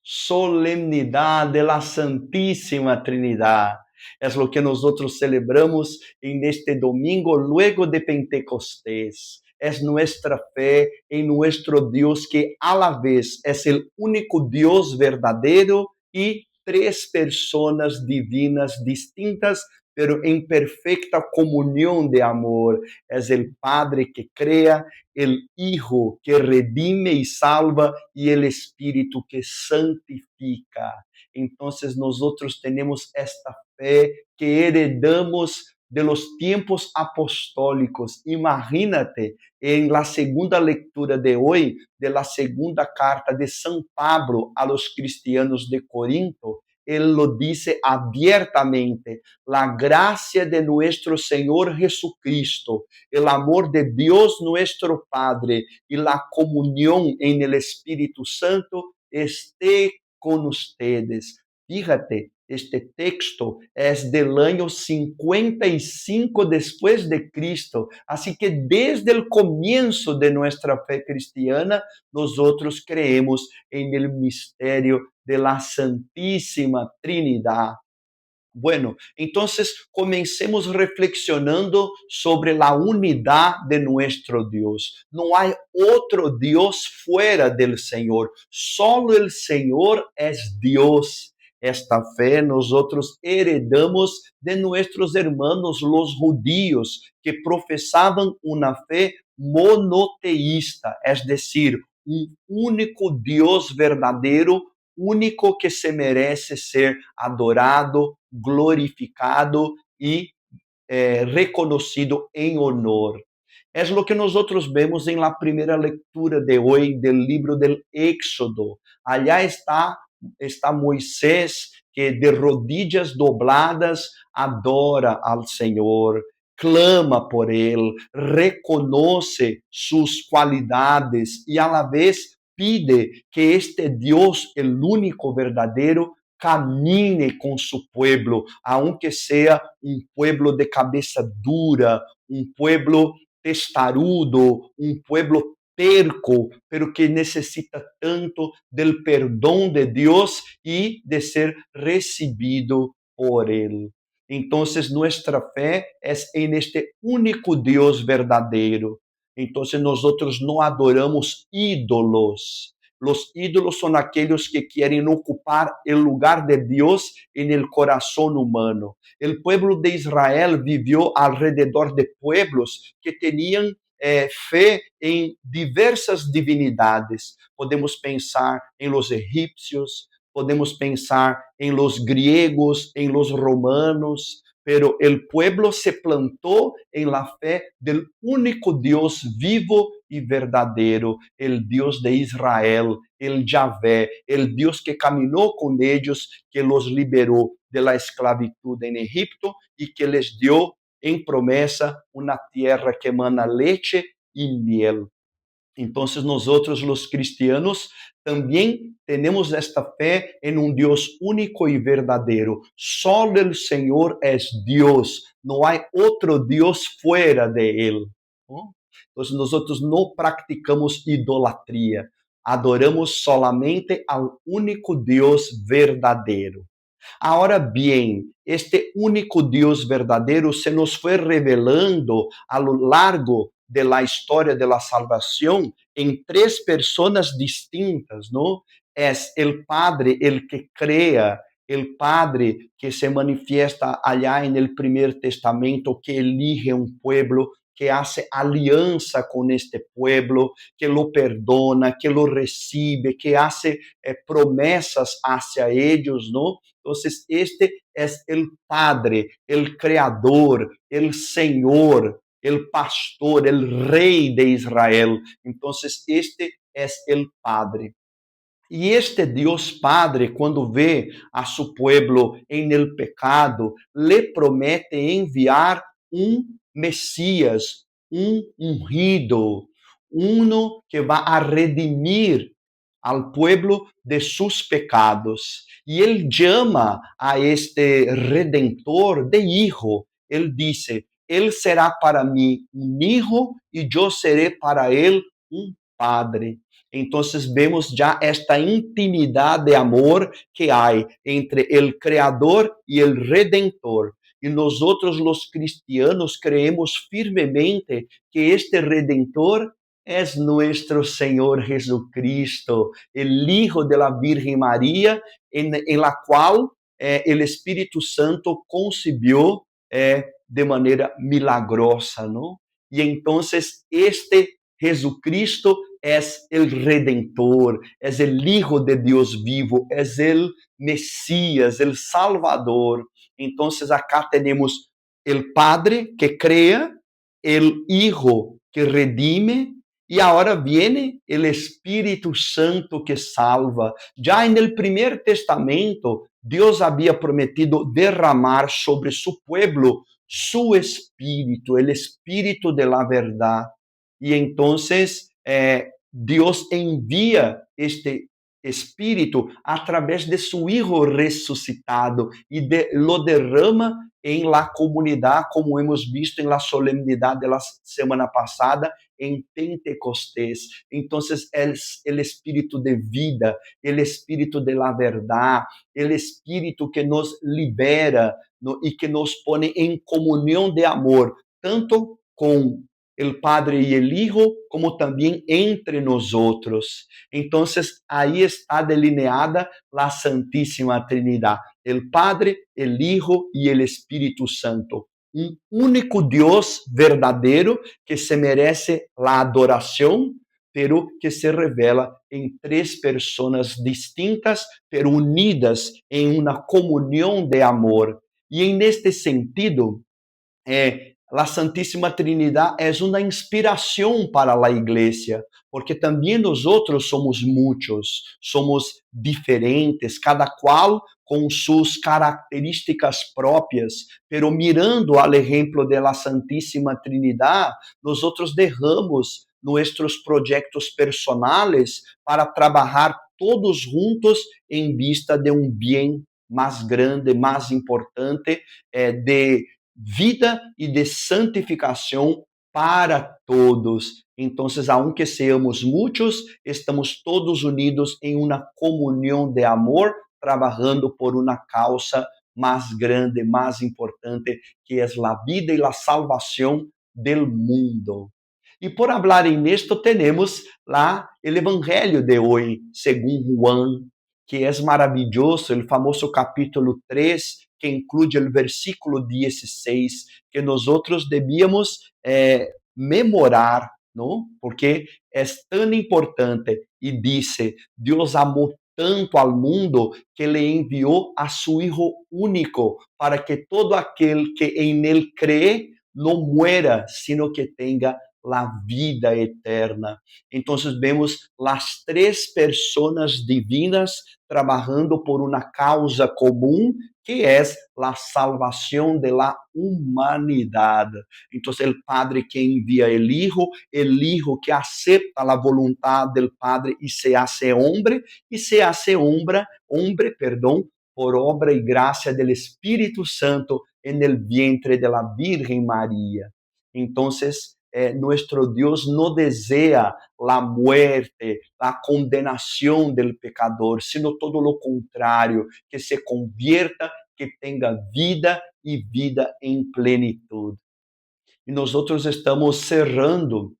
solemnidad de la Santísima Trinidad. Es lo que nosotros celebramos en este domingo luego de Pentecostés. Es nuestra fe en nuestro Dios que a la vez es el único Dios verdadero y tres personas divinas distintas, pero en perfecta comunión de amor. Es el Padre que crea, el Hijo que redime y salva y el Espíritu que santifica. Entonces nosotros tenemos esta fe que heredamos de los tiempos apostólicos. Imagínate, en la segunda lectura de hoy, de la segunda carta de San Pablo a los cristianos de Corinto, él lo dice abiertamente: la gracia de nuestro Señor Jesucristo, el amor de Dios nuestro Padre y la comunión en el Espíritu Santo esté con ustedes. Fíjate, este texto es del año 55 después de Cristo, así que desde el comienzo de nuestra fe cristiana, nosotros creemos en el misterio de la Santísima Trinidad. Bueno, entonces comencemos reflexionando sobre la unidad de nuestro Dios. No hay otro Dios fuera del Señor. Solo el Señor es Dios. Esta fe nosotros heredamos de nuestros hermanos los judíos que profesaban una fe monoteísta, es decir, un único Dios verdadero, único que se merece ser adorado, glorificado y reconocido en honor. Es lo que nosotros vemos en la primera lectura de hoy del libro del Éxodo. Allá está Moisés, que de rodillas dobladas adora al Señor, clama por Él, reconoce sus cualidades y a la vez pide que este Dios, el único verdadero, camine con su pueblo, aunque sea un pueblo de cabeza dura, un pueblo testarudo, un pueblo terco, pero que necesita tanto del perdón de Dios y de ser recibido por Él. Entonces nuestra fe es en este único Dios verdadero. Entonces nosotros no adoramos ídolos. Los ídolos son aquellos que quieren ocupar el lugar de Dios en el corazón humano. El pueblo de Israel vivió alrededor de pueblos que tenían fe em diversas divinidades. Podemos pensar em los egipcios, podemos pensar em los griegos, em los romanos, pero el pueblo se plantó en la fe del único Dios vivo y verdadero, el Dios de Israel, el Yahvé, el Dios que caminó con ellos, que los liberó de la esclavitud en Egipto y que les dio en promesa una tierra que emana leche y miel. Entonces nosotros los cristianos también tenemos esta fe en un Dios único y verdadero. Solo el Señor es Dios, no hay otro Dios fuera de Él, ¿no? Entonces nosotros no practicamos idolatría, adoramos solamente al único Dios verdadero. Ahora bien, este único Dios verdadero se nos fue revelando a lo largo de la historia de la salvación en tres personas distintas, ¿no? Es el Padre el que crea, el Padre que se manifiesta allá en el primer testamento, que elige un pueblo, que hace alianza con este pueblo, que lo perdona, que lo recibe, que hace promesas hacia ellos, ¿no? Entonces, este es el Padre, el Creador, el Señor, el Pastor, el Rey de Israel. Entonces, este es el Padre. Y este Dios Padre, cuando ve a su pueblo en el pecado, le promete enviar un Mesías, un ungido, uno que va a redimir al pueblo de sus pecados. Y él llama a este redentor de hijo. Él dice: él será para mí un hijo y yo seré para él un padre. Entonces vemos ya esta intimidad de amor que hay entre el Creador y el Redentor. Y nosotros los cristianos creemos firmemente que este Redentor es nuestro Señor Jesucristo, el Hijo de la Virgen María, en la cual el Espíritu Santo concibió de manera milagrosa, ¿no? Y entonces este Jesucristo es el Redentor, es el Hijo de Dios vivo, es el Mesías, el Salvador. Entonces acá tenemos el Padre que crea, el Hijo que redime, y ahora viene el Espíritu Santo que salva. Ya en el primer testamento, Dios había prometido derramar sobre su pueblo su espíritu, el espíritu de la verdad. Y entonces Dios envía este espíritu a través de su Hijo resucitado y lo derrama en la comunidad, como hemos visto en la solemnidad de la semana pasada, en Pentecostés. Entonces, el espíritu de vida, el espíritu de la verdad, el espíritu que nos libera, ¿no? Y que nos pone en comunión de amor, tanto con el Padre y el Hijo, como también entre nosotros. Entonces, ahí está delineada la Santísima Trinidad, el Padre, el Hijo y el Espíritu Santo. Un único Dios verdadero que se merece la adoración, pero que se revela en tres personas distintas, pero unidas en una comunión de amor. Y en este sentido, la Santísima Trinidad es una inspiración para la iglesia, porque también nosotros somos muchos, somos diferentes, cada cual con sus características propias, pero mirando al ejemplo de la Santísima Trinidad, nosotros dejamos nuestros proyectos personales para trabajar todos juntos en vista de un bien más grande, más importante, de vida e de santificação para todos. Então, aunque seamos muitos, estamos todos unidos em uma comunhão de amor, trabalhando por uma causa mais grande, mais importante, que é a vida e a salvação do mundo. E por hablar em esto, temos lá o Evangelho de hoje, segundo Juan, que é maravilhoso, o famoso capítulo 3, que inclui o versículo 16, que nós debíamos memorar, não? Porque é tão importante. E disse: Deus amou tanto ao mundo que le enviou a su Hijo único, para que todo aquele que em ele crê não muera, sino que tenha la vida eterna. Então, vemos as três pessoas divinas trabalhando por uma causa comum, que é a salvação de la humanidade. Então, o Padre que envia o Hijo que acepta a voluntade do Padre e se hace hombre, por obra e graça do Espírito Santo en el vientre de la Virgen María. Então, nuestro Dios no desea la muerte, la condenación del pecador, sino todo lo contrario, que se convierta, que tenga vida y vida en plenitud. Y nosotros estamos cerrando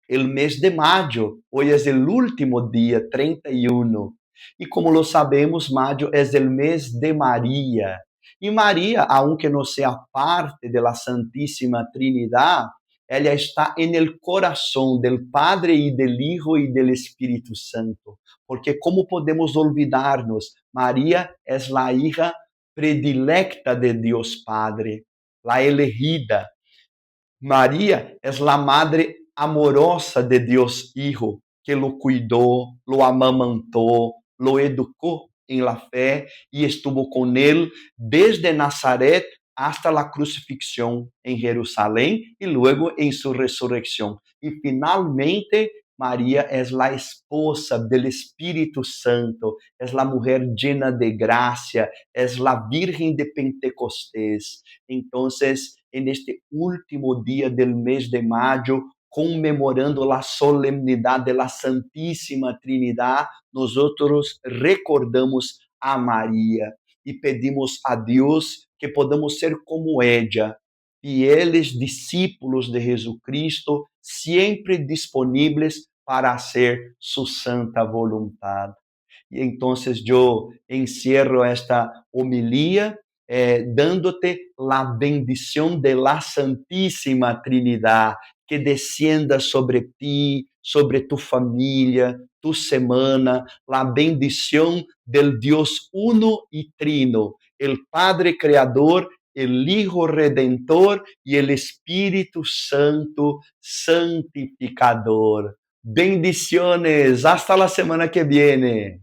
el mes de mayo. Hoy es el último día, 31. Y como lo sabemos, mayo es el mes de María. Y María, aunque no sea parte de la Santísima Trinidad, ela está en el corazón del Padre y del Hijo y del Espíritu Santo. Porque como podemos olvidarnos, María es la hija predilecta de Dios Padre, la elegida. María es la madre amorosa de Dios Hijo, que lo cuidó, lo amamantó, lo educó en la fe y estuvo con él desde Nazaret hasta la crucifixión en Jerusalén y luego en su resurrección. Y finalmente, María es la esposa del Espíritu Santo, es la mujer llena de gracia, es la Virgen de Pentecostés. Entonces, en este último día del mes de mayo, conmemorando a solenidade da Santíssima Trindade, nós recordamos a Maria e pedimos a Deus que podamos ser como ela, fieles discípulos de Jesucristo, sempre disponíveis para hacer su santa voluntad. E então eu encierro esta homilia dándote a bendição de la Santíssima Trinidad, que descienda sobre ti, sobre tu família, tu semana, a bendição del Deus uno e trino, el Padre Creador, el Hijo Redentor e el Espírito Santo Santificador. Bendiciones, hasta la semana que viene.